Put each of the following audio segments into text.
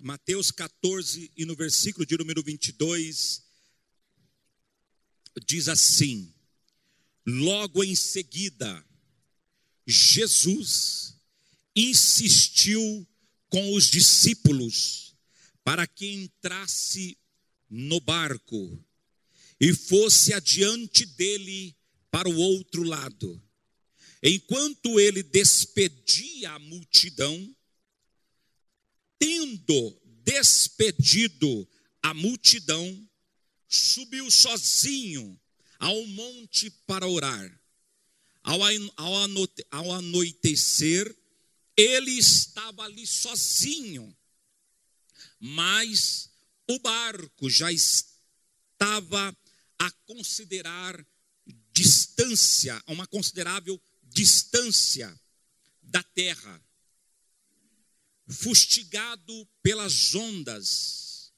Mateus 14 e no versículo de número 22, diz assim: logo em seguida, Jesus insistiu com os discípulos para que entrasse no barco e fosse adiante dele para o outro lado. Enquanto ele despedia a multidão, tendo despedido a multidão, subiu sozinho ao monte para orar. Ao anoitecer, ele estava ali sozinho, mas o barco já estava a considerar distância, uma considerável distância da terra, fustigado pelas ondas,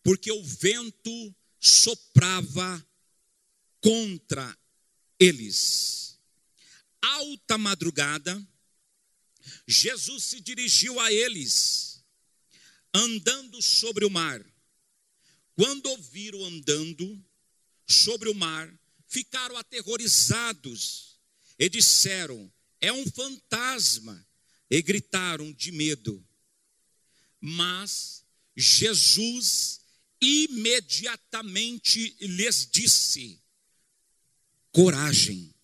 porque o vento soprava contra eles. Alta madrugada, Jesus se dirigiu a eles, andando sobre o mar. Quando o viram andando sobre o mar, ficaram aterrorizados e disseram: é um fantasma, e gritaram de medo. Mas Jesus imediatamente lhes disse: coragem.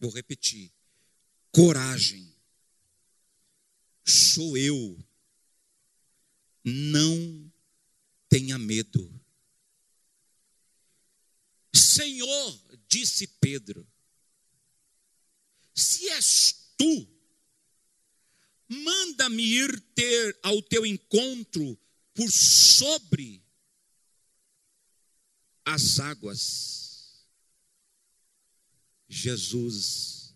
Vou repetir: coragem, sou eu, não tenha medo. Senhor, disse Pedro, se és tu, manda-me ir ter ao teu encontro por sobre as águas. Jesus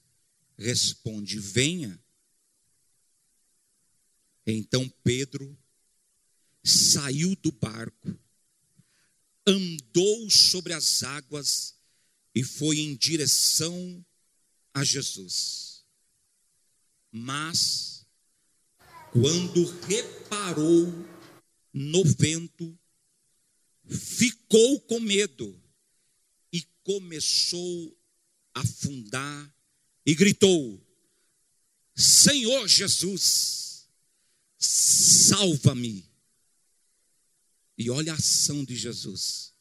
responde: venha. Então Pedro saiu do barco, andou sobre as águas e foi em direção a Jesus. Mas quando reparou no vento, ficou com medo e começou a afundar e gritou: Senhor Jesus, salva-me. E olha a ação de Jesus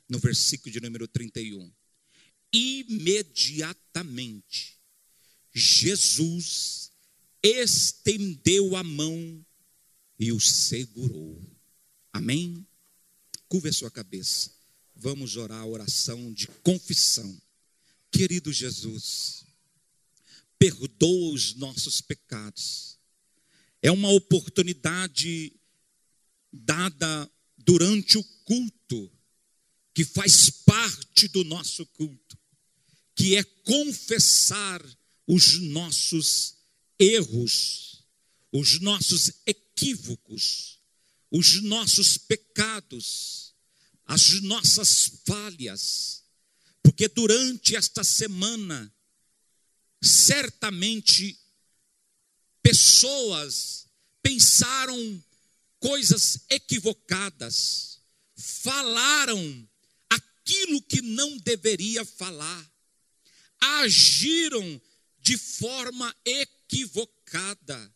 no versículo de número 31. Imediatamente Jesus estendeu a mão e o segurou. Amém? Curva a sua cabeça. Vamos orar a oração de confissão. Querido Jesus, perdoa os nossos pecados. É uma oportunidade dada durante o culto, que faz parte do nosso culto, que é confessar os nossos erros, os nossos equívocos, os nossos pecados, as nossas falhas, porque durante esta semana, certamente, pessoas pensaram coisas equivocadas, falaram aquilo que não deveria falar, agiram de forma equivocada.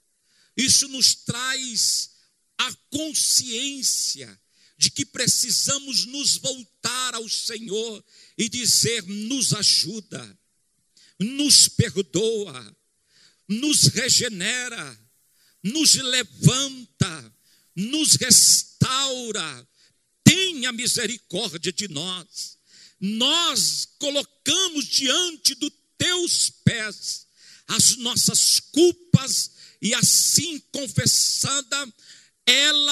Isso nos traz a consciência de que precisamos nos voltar ao Senhor e dizer: nos ajuda, nos perdoa, nos regenera, nos levanta, nos restaura, tenha misericórdia de nós. Nós colocamos diante dos teus pés as nossas culpas e assim confessada,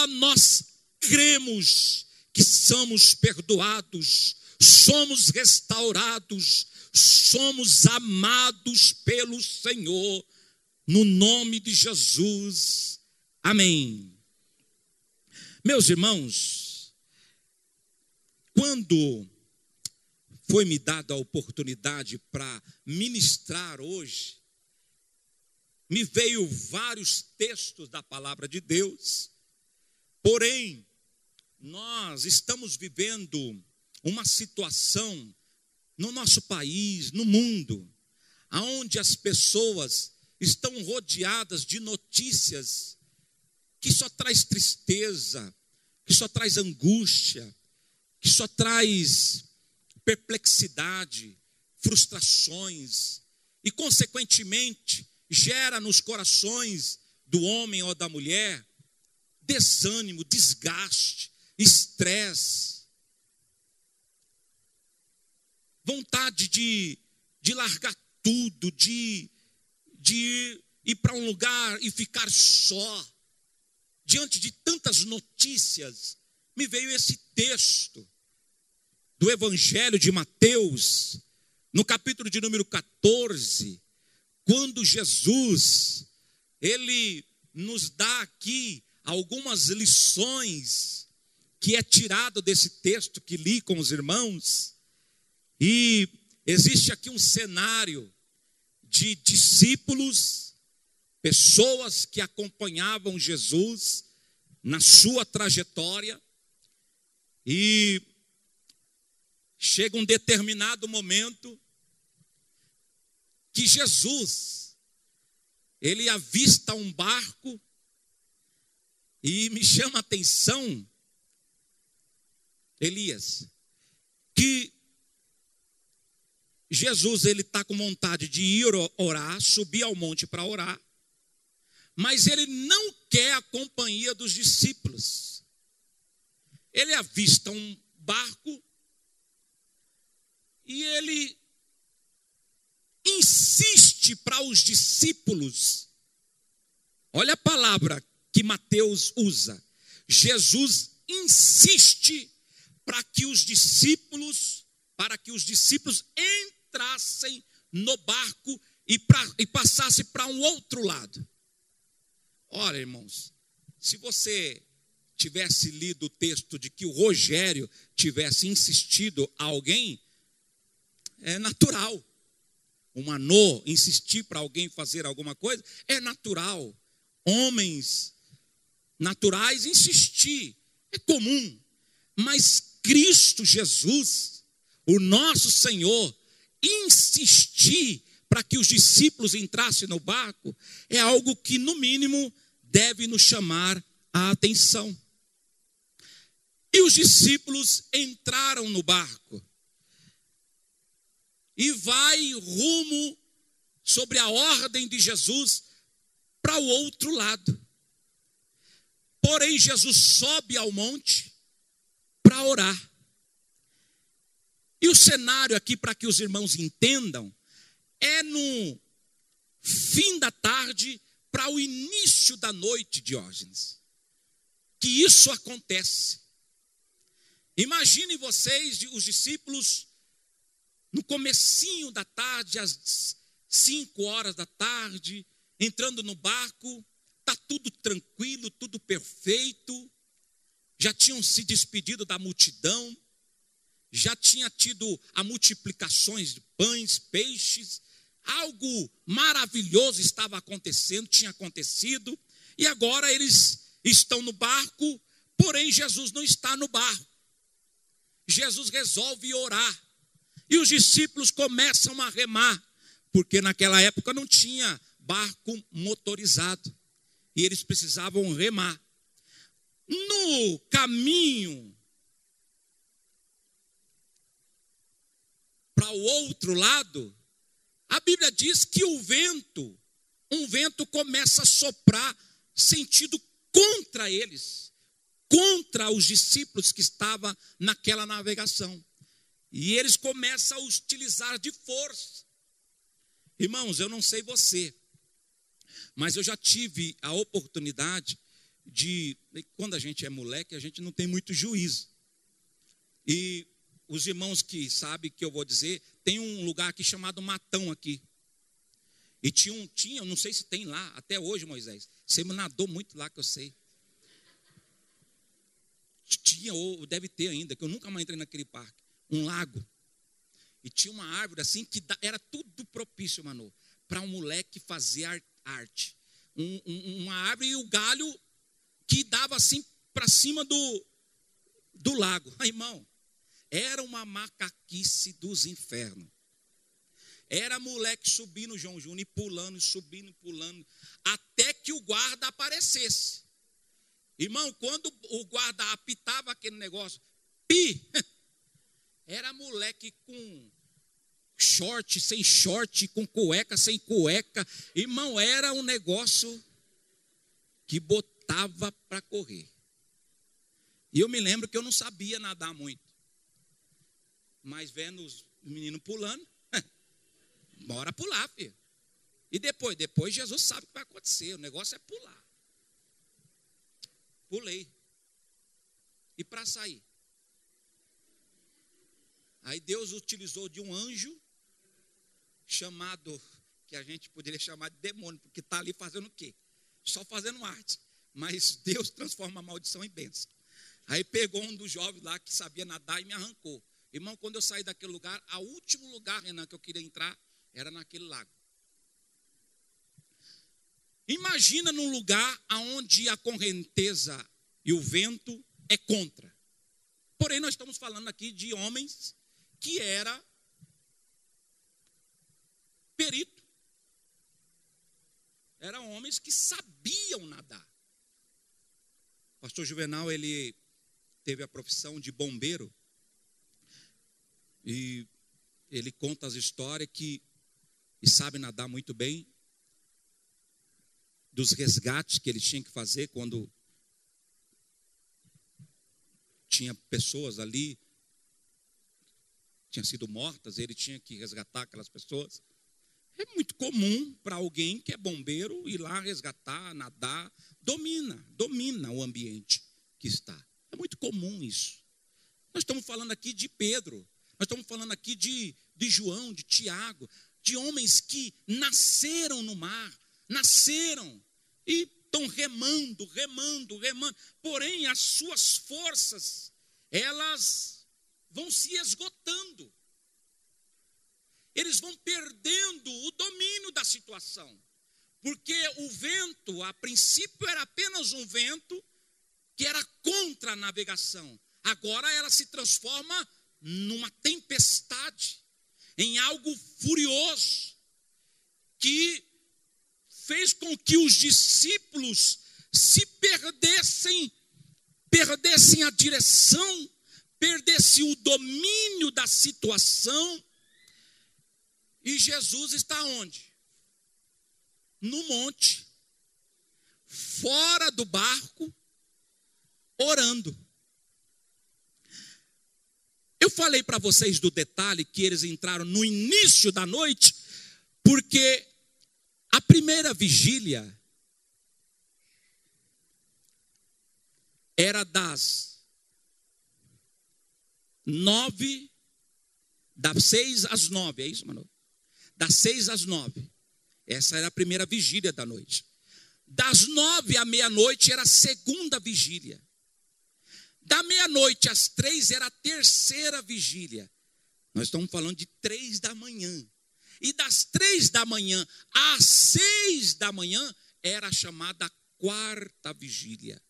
nós cremos que somos perdoados, somos restaurados, somos amados pelo Senhor, no nome de Jesus. Amém. Meus irmãos, quando foi me dada a oportunidade para ministrar hoje, me veio vários textos da palavra de Deus, porém, nós estamos vivendo uma situação no nosso país, no mundo, onde as pessoas estão rodeadas de notícias que só traz tristeza, que só traz angústia, que só traz perplexidade, frustrações, e consequentemente gera nos corações do homem ou da mulher desânimo, desgaste, estresse, vontade de largar tudo, de ir para um lugar e ficar só. Diante de tantas notícias, me veio esse texto do Evangelho de Mateus, no capítulo de número 14, quando Jesus, ele nos dá aqui algumas lições que é tirado desse texto que li com os irmãos. E existe aqui um cenário de discípulos, pessoas que acompanhavam Jesus na sua trajetória, e chega um determinado momento que Jesus, ele avista um barco, e me chama a atenção, Elias, que Jesus, ele está com vontade de ir orar, subir ao monte para orar, mas ele não quer a companhia dos discípulos. Ele avista um barco e ele insiste para os discípulos. Olha a palavra que Mateus usa. Jesus insiste para que os discípulos entrassem no barco e passassem para um outro lado. Olha, irmãos, se você tivesse lido o texto de que o Rogério tivesse insistido a alguém, é natural. O Manô insistir para alguém fazer alguma coisa, é natural. Homens naturais insistir, é comum. Mas Cristo Jesus, o nosso Senhor, insistir para que os discípulos entrassem no barco, é algo que no mínimo deve nos chamar a atenção. E os discípulos entraram no barco e vai rumo, sobre a ordem de Jesus, para o outro lado. Porém, Jesus sobe ao monte para orar. E o cenário aqui, para que os irmãos entendam, é no fim da tarde para o início da noite, Diógenes, que isso acontece. Imaginem vocês, os discípulos, no comecinho da tarde, às 5 horas da tarde, entrando no barco, está tudo tranquilo, tudo perfeito, já tinham se despedido da multidão, já tinha tido a multiplicações de pães, peixes, algo maravilhoso estava acontecendo, tinha acontecido, e agora eles estão no barco, porém Jesus não está no barco. Jesus resolve orar, e os discípulos começam a remar, porque naquela época não tinha barco motorizado, e eles precisavam remar. No caminho para o outro lado, a Bíblia diz que um vento começa a soprar sentido contra eles, contra os discípulos que estavam naquela navegação. E eles começam a utilizar de força. Irmãos, eu não sei você, mas eu já tive a oportunidade de, quando a gente é moleque, a gente não tem muito juízo. E os irmãos que sabem que eu vou dizer, tem um lugar aqui chamado Matão aqui. E tinha, não sei se tem lá, até hoje, Moisés. Você nadou muito lá, que eu sei. Tinha, ou deve ter ainda, que eu nunca mais entrei naquele parque. Um lago. E tinha uma árvore assim, que era tudo propício, mano, para um moleque fazer arte. Uma árvore e o galho que dava assim para cima do lago. Irmão, era uma macaquice dos infernos. Era moleque subindo, João Júnior, e pulando, subindo, pulando, até que o guarda aparecesse. Irmão, quando o guarda apitava aquele negócio, era moleque com short, sem short, com cueca, sem cueca. Irmão, era um negócio que botava para correr. E eu me lembro que eu não sabia nadar muito. Mas vendo os meninos pulando, bora pular, filho. E depois Jesus sabe o que vai acontecer. O negócio é pular. Pulei. E para sair? Aí Deus utilizou de um anjo chamado, que a gente poderia chamar de demônio, porque está ali fazendo o quê? Só fazendo arte. Mas Deus transforma a maldição em bênção. Aí pegou um dos jovens lá que sabia nadar e me arrancou. Irmão, quando eu saí daquele lugar, o último lugar, Renan, que eu queria entrar, era naquele lago. Imagina num lugar onde a correnteza e o vento é contra. Porém, nós estamos falando aqui de homens que era perito. Eram homens que sabiam nadar. O pastor Juvenal, ele teve a profissão de bombeiro. E ele conta as histórias e sabe nadar muito bem. Dos resgates que ele tinha que fazer quando tinha pessoas ali, tinham sido mortas, ele tinha que resgatar aquelas pessoas. É muito comum para alguém que é bombeiro ir lá resgatar, nadar, domina o ambiente que está. É muito comum isso. Nós estamos falando aqui de Pedro, nós estamos falando aqui de João, de Tiago, de homens que nasceram no mar, nasceram e estão remando. Porém, as suas forças, elas vão se esgotando. Eles vão perdendo o domínio da situação. Porque o vento, a princípio, era apenas um vento que era contra a navegação. Agora ela se transforma numa tempestade, em algo furioso, que fez com que os discípulos se perdessem a direção, perdessem o domínio da situação. E Jesus está onde? No monte, fora do barco, orando. Eu falei para vocês do detalhe que eles entraram no início da noite, porque a primeira vigília era das 6 às 9, é isso, Manu? Das 6 às 9. Essa era a primeira vigília da noite. Das 9 à meia-noite era a segunda vigília. Da meia-noite às 3 era a terceira vigília. Nós estamos falando de 3 da manhã. E das 3 da manhã às 6 da manhã era a chamada quarta vigília.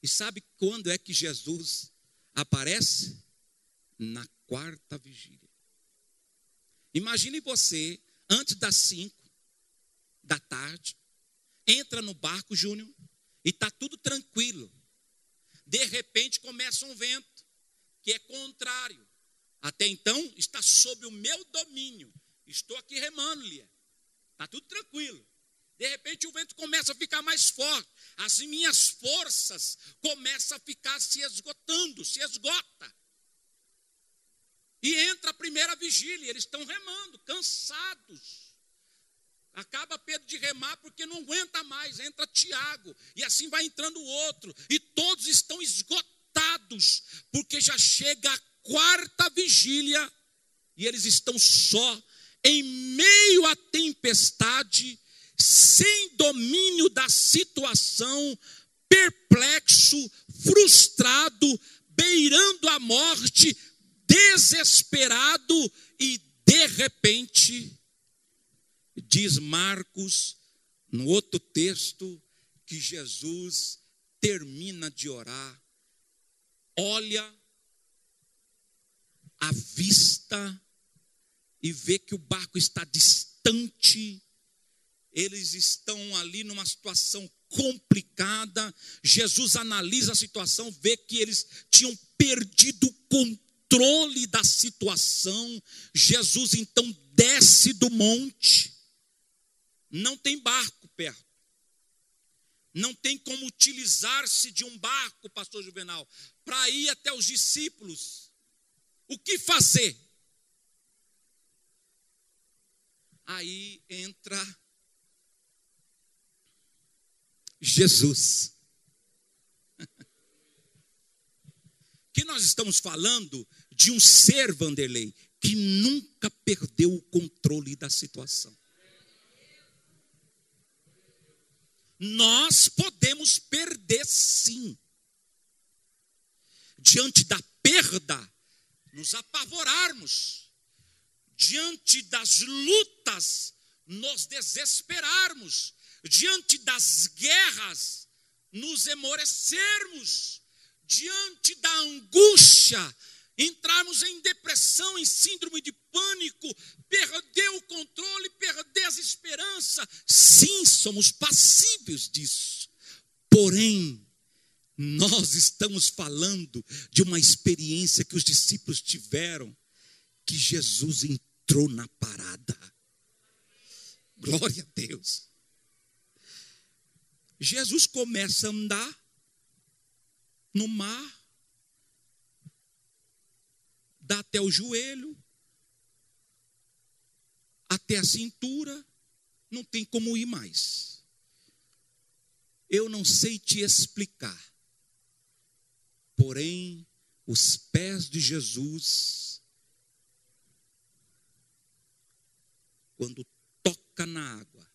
E sabe quando é que Jesus aparece? Na quarta vigília. Imagine você, antes das 5 da tarde, entra no barco, Júnior, e está tudo tranquilo. De repente começa um vento que é contrário. Até então está sob o meu domínio. Estou aqui remando, Lia. Está tudo tranquilo. De repente o vento começa a ficar mais forte. As minhas forças começam a ficar se esgotando, se esgota. E entra a primeira vigília, eles estão remando, cansados. Acaba Pedro de remar porque não aguenta mais, entra Tiago, e assim vai entrando o outro, e todos estão esgotados, porque já chega a quarta vigília, e eles estão só, em meio à tempestade, sem domínio da situação, perplexo, frustrado, beirando a morte, desesperado, e de repente, diz Marcos, No outro texto, que Jesus termina de orar, olha à vista e vê que o barco está distante, eles estão ali numa situação complicada. Jesus analisa a situação, vê que eles tinham perdido o controle da situação. Jesus então desce do monte, não tem barco perto, não tem como utilizar-se de um barco, pastor Juvenal, para ir até os discípulos. O que fazer? Aí entra Jesus. Que nós estamos falando de um ser, Vanderlei, que nunca perdeu o controle da situação. Nós podemos perder, sim. Diante da perda, nos apavorarmos. Diante das lutas, nos desesperarmos. Diante das guerras, nos esmorecermos. Diante da angústia, entrarmos em depressão, em síndrome de pânico, perder o controle, perder as esperanças. Sim, somos passíveis disso. Porém, nós estamos falando de uma experiência que os discípulos tiveram, que Jesus entrou na parada. Glória a Deus. Jesus começa a andar no mar, dá até o joelho, até a cintura, não tem como ir mais. Eu não sei te explicar, porém, os pés de Jesus, quando toca na água,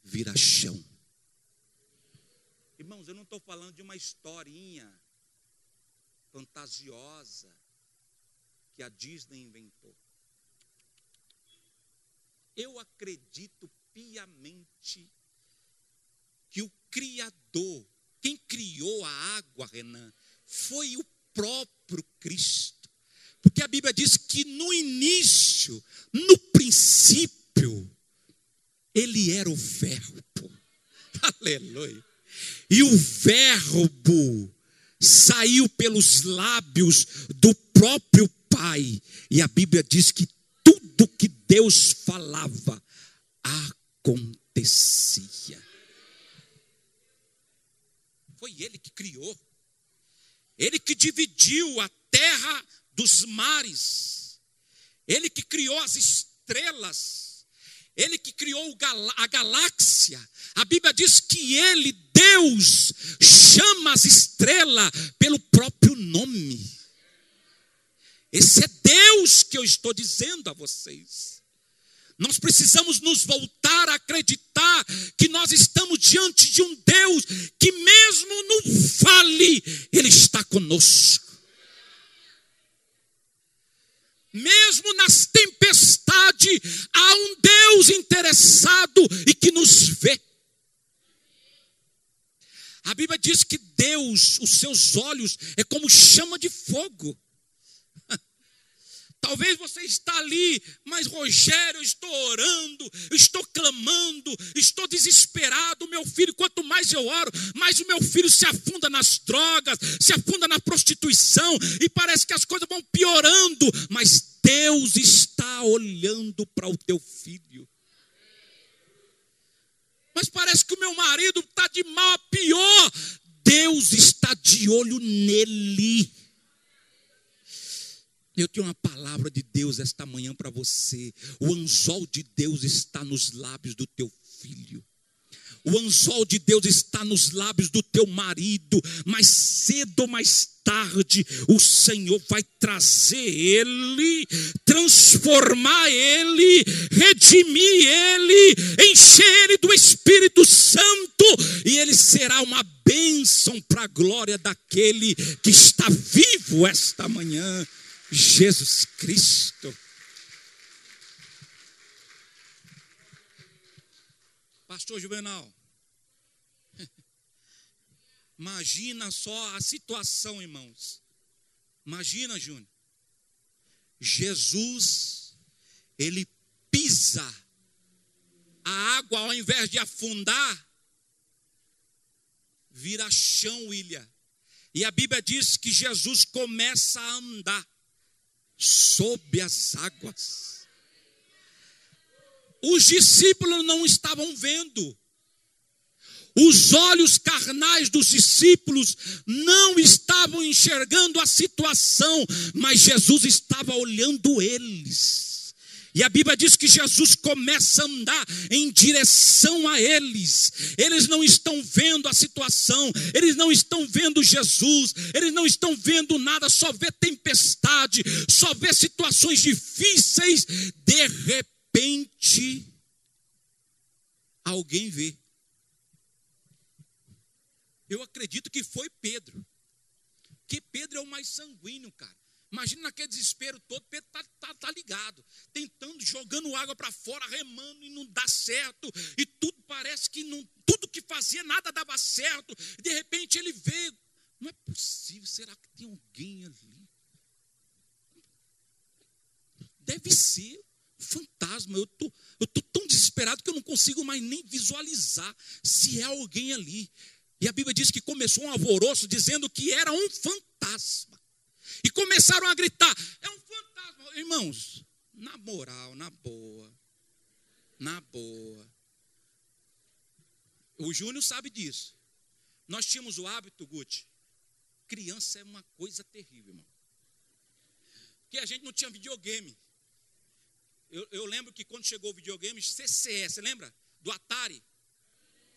vira chão. Irmãos, eu não estou falando de uma historinha fantasiosa que a Disney inventou. Eu acredito piamente que o Criador, quem criou a água, Renan, foi o próprio Cristo. Porque a Bíblia diz que no início, no princípio, Ele era o Verbo. Aleluia. E o Verbo saiu pelos lábios do próprio Pai. E a Bíblia diz que tudo que Deus falava acontecia. Foi Ele que criou. Ele que dividiu a terra dos mares. Ele que criou as estrelas. Ele que criou a galáxia. A Bíblia diz que Ele, Deus, chama as estrelas pelo próprio nome. Esse é Deus que eu estou dizendo a vocês. Nós precisamos nos voltar a acreditar que nós estamos diante de um Deus que mesmo no vale, Ele está conosco. Mesmo nas tempestades, há um Deus interessado e que nos vê. A Bíblia diz que Deus, os seus olhos é como chama de fogo. Talvez você está ali, mas Rogério, eu estou orando, eu estou clamando, estou desesperado. Meu filho, quanto mais eu oro, mais o meu filho se afunda nas drogas, se afunda na prostituição, e parece que as coisas vão piorando, mas Deus está olhando para o teu filho. Mas parece que o meu marido está de mal a pior. Deus está de olho nele. Eu tenho uma palavra de Deus esta manhã para você. O anzol de Deus está nos lábios do teu filho. O anzol de Deus está nos lábios do teu marido. Mais cedo ou mais tarde, o Senhor vai trazer ele, transformar ele, redimir ele, encher ele do Espírito Santo, e ele será uma bênção para a glória daquele que está vivo esta manhã, Jesus Cristo. Pastor Juvenal, imagina só a situação, irmãos. Imagina, Júnior. Jesus, ele pisa a água, ao invés de afundar, vira chão, ilha. E a Bíblia diz que Jesus começa a andar sob as águas. Os discípulos não estavam vendo. Os olhos carnais dos discípulos não estavam enxergando a situação, mas Jesus estava olhando eles. E a Bíblia diz que Jesus começa a andar em direção a eles. Eles não estão vendo a situação, eles não estão vendo Jesus, eles não estão vendo nada, só vê tempestade, só vê situações difíceis. De repente, alguém vê. Eu acredito que foi Pedro. Que Pedro é o mais sanguíneo, cara. Imagina naquele desespero todo, Pedro tá ligado, tentando, jogando água para fora, remando e não dá certo. E tudo parece que não, tudo que fazia, nada dava certo. E de repente ele vê, não é possível, será que tem alguém ali? Deve ser fantasma. Eu tô tão desesperado que eu não consigo mais nem visualizar se é alguém ali. E a Bíblia diz que começou um alvoroço dizendo que era um fantasma. E começaram a gritar, é um fantasma. Irmãos, na moral, na boa. O Júnior sabe disso. Nós tínhamos o hábito, Guti, criança é uma coisa terrível, irmão. Porque a gente não tinha videogame. Eu lembro que quando chegou o videogame, CCS, lembra? Do Atari.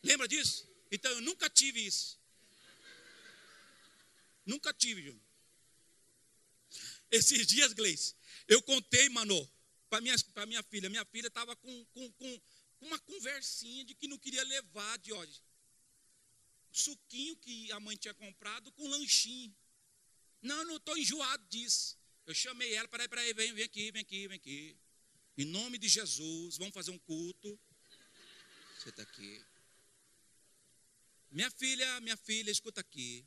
Lembra disso? Então eu nunca tive isso. Nunca tive, Júnior. Esses dias, Gleice, eu contei, mano, para minha filha. Minha filha estava com uma conversinha de que não queria levar de hoje. Suquinho que a mãe tinha comprado com lanchinho. Não estou enjoado disso. Eu chamei ela, peraí, vem aqui. Em nome de Jesus, vamos fazer um culto. Você está aqui. Minha filha, escuta aqui.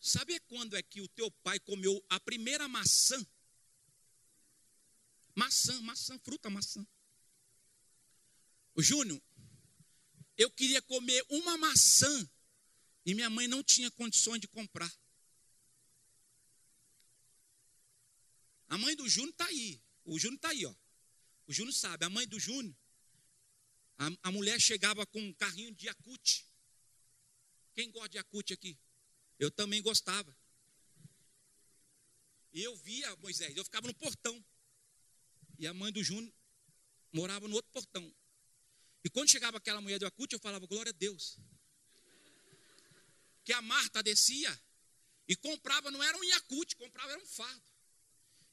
Sabe quando é que o teu pai comeu a primeira maçã? Fruta maçã. O Júnior, eu queria comer uma maçã e minha mãe não tinha condições de comprar. A mãe do Júnior está aí. O Júnior está aí, ó. O Júnior sabe, a mãe do Júnior, a mulher chegava com um carrinho de Yakult. Quem gosta de Yakult aqui? Eu também gostava. E eu via, Moisés, eu ficava no portão. E a mãe do Júnior morava no outro portão. E quando chegava aquela mulher do Yakult, eu falava, glória a Deus. Que a Marta descia e comprava, não era um Yakult, comprava, era um fardo.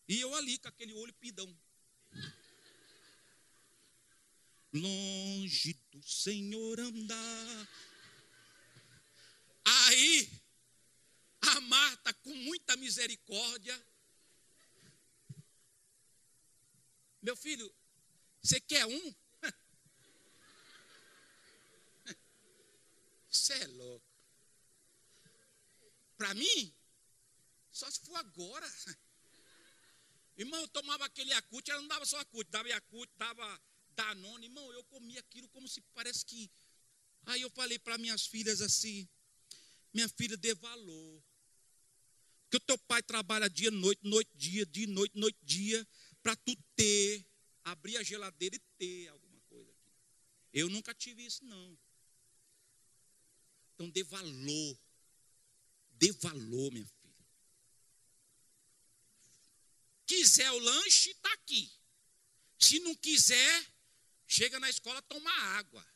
E eu ali com aquele olho pidão. Longe do Senhor andar. Aí, a Marta, com muita misericórdia, meu filho, você quer um? Você é louco. Para mim, só se for agora. Irmão, eu tomava aquele Yakult, ela não dava só Yakult, dava Yakult, dava Danone. Irmão, eu comia aquilo como se parece que... Aí eu falei para minhas filhas assim, minha filha, dê valor. Porque o teu pai trabalha dia, noite, dia, noite, dia, para tu ter, abrir a geladeira e ter alguma coisa aqui. Eu nunca tive isso, não. Então dê valor, minha filha. Quiser o lanche, está aqui. Se não quiser, chega na escola, toma água.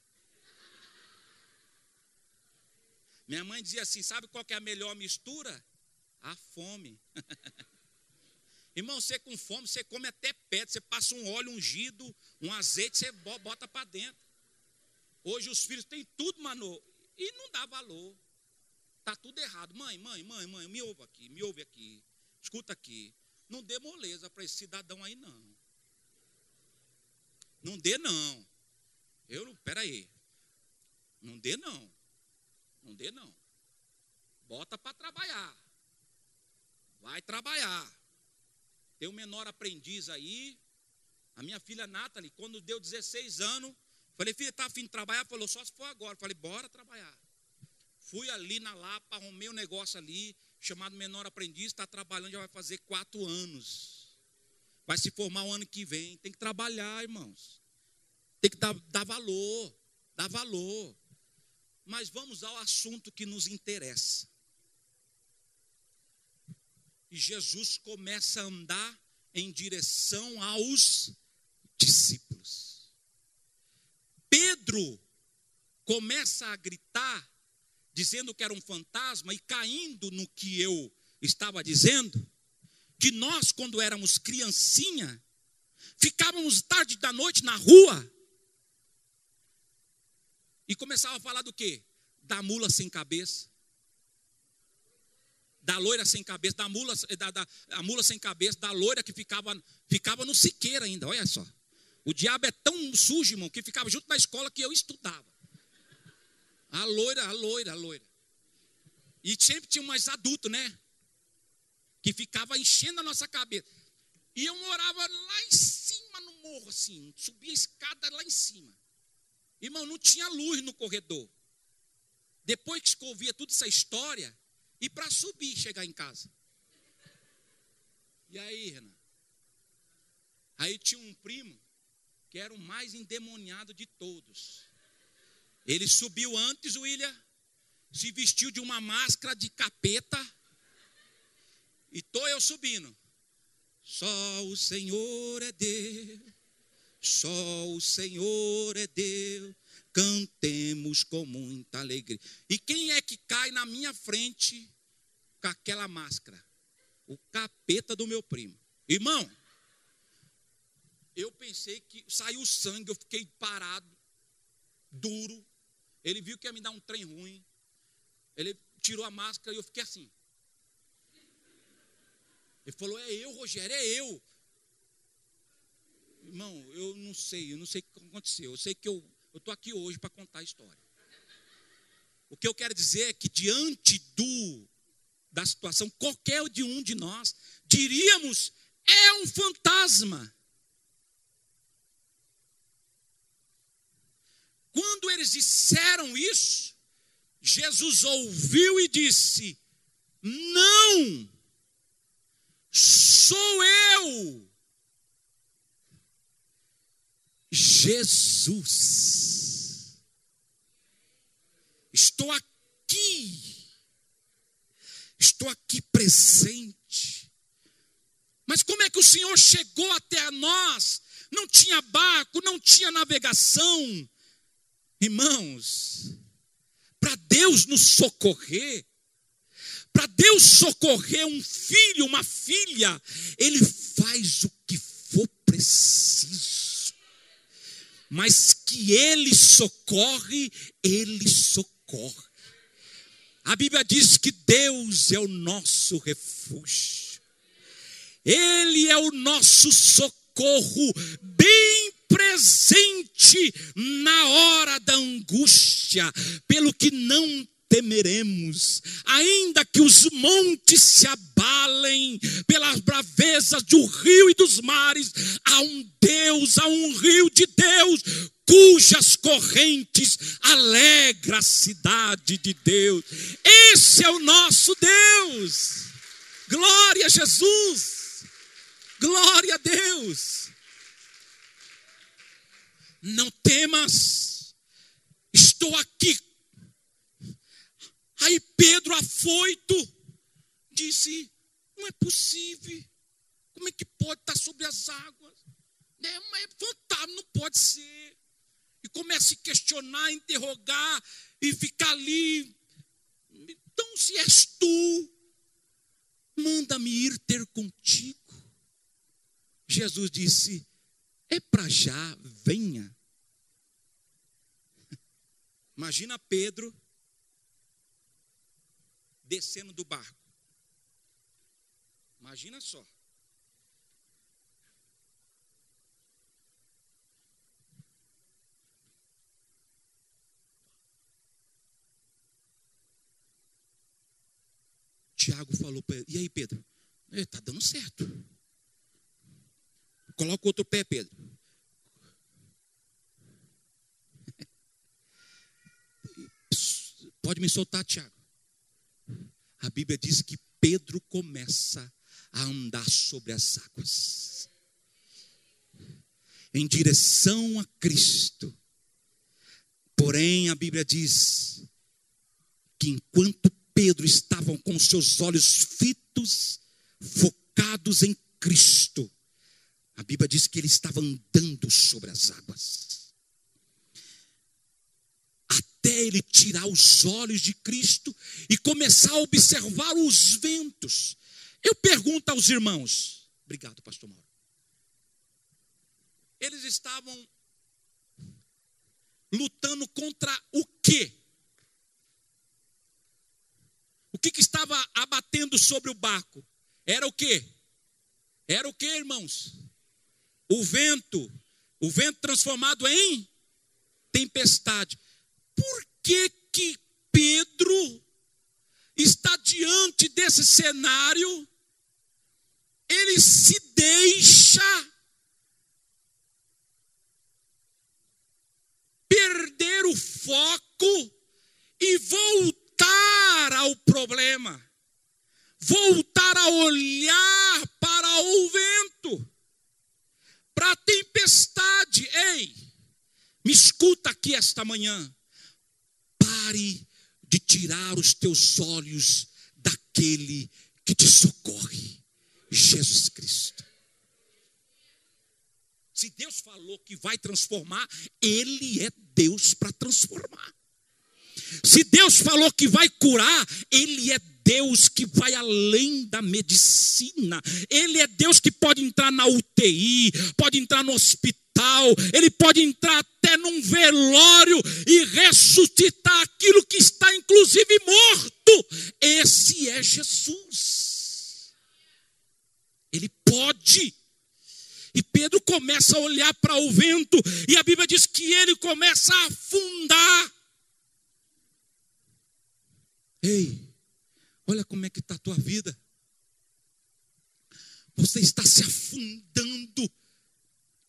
Minha mãe dizia assim, sabe qual que é a melhor mistura? A fome. Irmão, você com fome, você come até pedra, você passa um óleo ungido, um azeite, você bota para dentro. Hoje os filhos têm tudo, mano, e não dá valor. Está tudo errado. Mãe, me ouve aqui, escuta aqui. Não dê moleza para esse cidadão aí, não. Não dê, não. Peraí. Não dê não. Não dê não. Bota para trabalhar. Vai trabalhar. Tem um menor aprendiz aí. A minha filha Nathalie, quando deu 16 anos, falei, filha, tá afim de trabalhar? Falou, só se for agora. Falei, bora trabalhar. Fui ali na Lapa, arrumei um negócio ali, chamado menor aprendiz, está trabalhando, já vai fazer 4 anos. Vai se formar o ano que vem. Tem que trabalhar, irmãos. Tem que dar valor. Dar valor. Mas vamos ao assunto que nos interessa. E Jesus começa a andar em direção aos discípulos. Pedro começa a gritar, dizendo que era um fantasma, e caindo no que eu estava dizendo, que nós, quando éramos criancinha, ficávamos tarde da noite na rua, e começava a falar do quê? Da mula sem cabeça, da loira sem cabeça, da mula sem cabeça, da loira que ficava no Siqueira ainda, olha só. O diabo é tão sujo, irmão, que ficava junto na escola que eu estudava. A loira. E sempre tinha mais adulto, né? Que ficava enchendo a nossa cabeça. E eu morava lá em cima no morro, assim, subia a escada lá em cima. Irmão, não tinha luz no corredor. Depois que eu ouvia toda essa história, e para subir, chegar em casa. E aí, Renan? Aí tinha um primo, que era o mais endemoniado de todos. Ele subiu antes, William, se vestiu de uma máscara de capeta, e tô eu subindo. Só o Senhor é Deus, só o Senhor é Deus, cantemos com muita alegria. E quem é que cai na minha frente com aquela máscara? O capeta do meu primo. Irmão, eu pensei que saiu sangue, eu fiquei parado, duro. Ele viu que ia me dar um trem ruim. Ele tirou a máscara e eu fiquei assim. Ele falou, é eu, Rogério, é eu. Irmão, eu não sei o que aconteceu. Eu sei que eu estou aqui hoje para contar a história. O que eu quero dizer é que diante da situação, qualquer de um de nós, diríamos, é um fantasma. Quando eles disseram isso, Jesus ouviu e disse, não, sou eu, Jesus, estou aqui presente. Mas como é que o Senhor chegou até nós? Não tinha barco, não tinha navegação. Irmãos, para Deus nos socorrer, para Deus socorrer um filho, uma filha, Ele faz o que for preciso. Mas que Ele socorre, Ele socorre. A Bíblia diz que Deus é o nosso refúgio. Ele é o nosso socorro bem presente na hora da angústia, pelo que não temeremos, ainda que os montes se abalem pelas bravezas do rio e dos mares, há um Deus, há um rio de Deus, cujas correntes alegra a cidade de Deus. Esse é o nosso Deus. Glória a Jesus. Glória a Deus. Não temas, estou aqui. Aí Pedro, afoito, disse, não é possível, como é que pode estar sobre as águas? É fantasma, não pode ser. E começa a se questionar, interrogar, e ficar ali. Então, se és tu, manda-me ir ter contigo. Jesus disse, é para já, venha. Imagina Pedro descendo do barco. Imagina só. Tiago falou para ele: e aí, Pedro? Está dando certo. Coloca o outro pé, Pedro. Pode me soltar, Tiago. A Bíblia diz que Pedro começa a andar sobre as águas, em direção a Cristo. Porém, a Bíblia diz que enquanto Pedro estava com seus olhos fitos, focados em Cristo, a Bíblia diz que ele estava andando sobre as águas, até ele tirar os olhos de Cristo e começar a observar os ventos. Eu pergunto aos irmãos, obrigado, pastor Mauro, eles estavam lutando contra o quê? O que estava abatendo sobre o barco? Era o quê? Era o quê, irmãos? O vento transformado em tempestade. Por que que Pedro está diante desse cenário? Ele se deixa perder o foco e voltar ao problema, voltar a olhar para o vento, para a tempestade. Ei, me escuta aqui esta manhã. Pare de tirar os teus olhos daquele que te socorre, Jesus Cristo. Se Deus falou que vai transformar, Ele é Deus para transformar. Se Deus falou que vai curar, Ele é Deus que vai além da medicina. Ele é Deus que pode entrar na UTI, pode entrar no hospital, Ele pode entrar até num velório e ressuscitar aquilo que está inclusive morto. Esse é Jesus. Ele pode. E Pedro começa a olhar para o vento, e a Bíblia diz que ele começa a afundar. Ei, olha como é que está a tua vida. Você está se afundando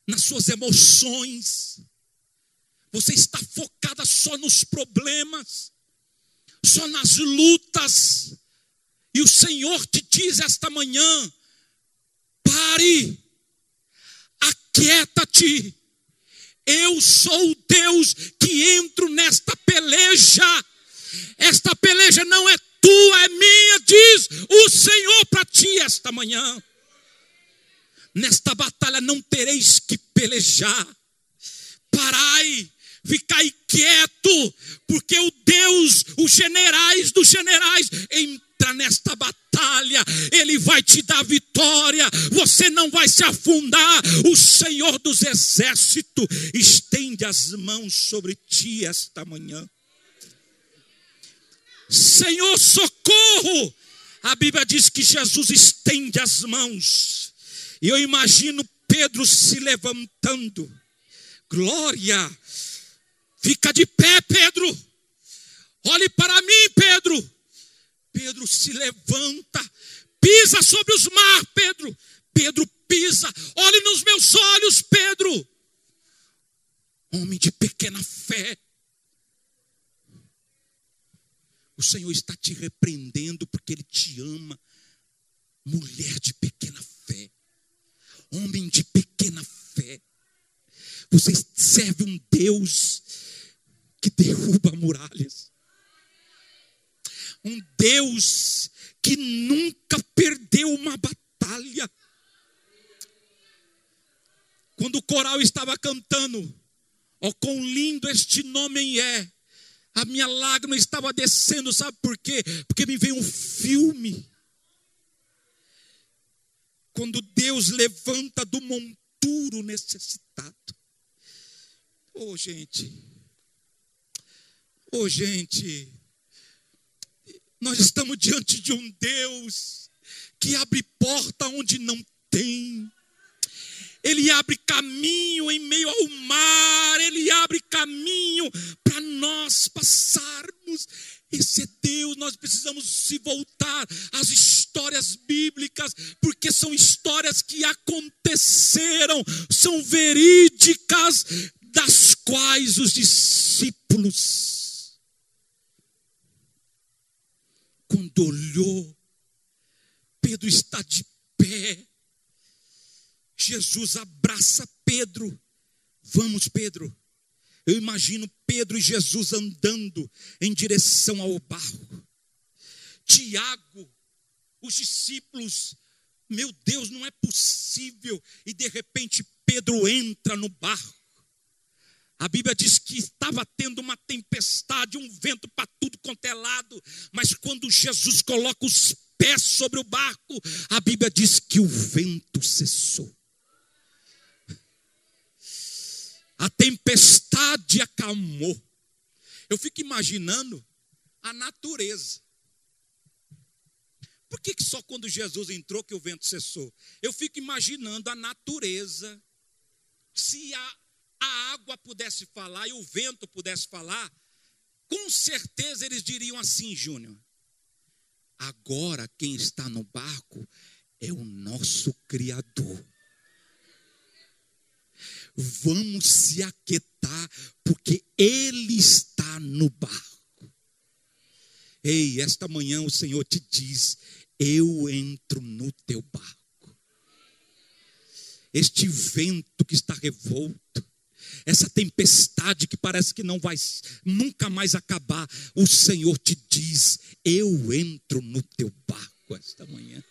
nas suas emoções. Você está focada só nos problemas, só nas lutas. E o Senhor te diz esta manhã: pare, aquieta-te. Eu sou o Deus que entro nesta peleja. Esta peleja não é tua, é minha, diz o Senhor para ti esta manhã. Nesta batalha não tereis que pelejar. Parai, ficai quieto, porque o Deus, os generais dos generais, entra nesta batalha, Ele vai te dar vitória, você não vai se afundar. O Senhor dos exércitos estende as mãos sobre ti esta manhã. Senhor, socorro! A Bíblia diz que Jesus estende as mãos, e eu imagino Pedro se levantando. Glória! Fica de pé, Pedro. Olhe para mim, Pedro. Pedro se levanta, pisa sobre os mares, Pedro. Pedro pisa, olhe nos meus olhos, Pedro. Homem de pequena fé. O Senhor está te repreendendo porque Ele te ama. Mulher de pequena fé, homem de pequena fé. Você serve um Deus que derruba muralhas. Um Deus que nunca perdeu uma batalha. Quando o coral estava cantando, ó, quão lindo este nome é, a minha lágrima estava descendo, sabe por quê? Porque me veio um filme. Quando Deus levanta do monturo necessitado. Oh, gente. Oh, gente. Nós estamos diante de um Deus que abre porta onde não tem. Ele abre caminho em meio ao mar. Ele abre caminho para nós passarmos. Esse é Deus. Nós precisamos se voltar às histórias bíblicas, porque são histórias que aconteceram, são verídicas, das quais os discípulos, quando olhou, Pedro está de pé, Jesus abraça Pedro. Vamos, Pedro. Eu imagino Pedro e Jesus andando em direção ao barco. Tiago, os discípulos, meu Deus, não é possível. E de repente Pedro entra no barco. A Bíblia diz que estava tendo uma tempestade, um vento para tudo quanto é lado. Mas quando Jesus coloca os pés sobre o barco, a Bíblia diz que o vento cessou. A tempestade acalmou. Eu fico imaginando a natureza. Por que só quando Jesus entrou que o vento cessou? Eu fico imaginando a natureza. Se a água pudesse falar e o vento pudesse falar, com certeza eles diriam assim: Júnior, agora quem está no barco é o nosso Criador. Vamos se aquietar, porque Ele está no barco. Ei, esta manhã o Senhor te diz: eu entro no teu barco. Este vento que está revolto, essa tempestade que parece que não vai nunca mais acabar, o Senhor te diz: eu entro no teu barco esta manhã.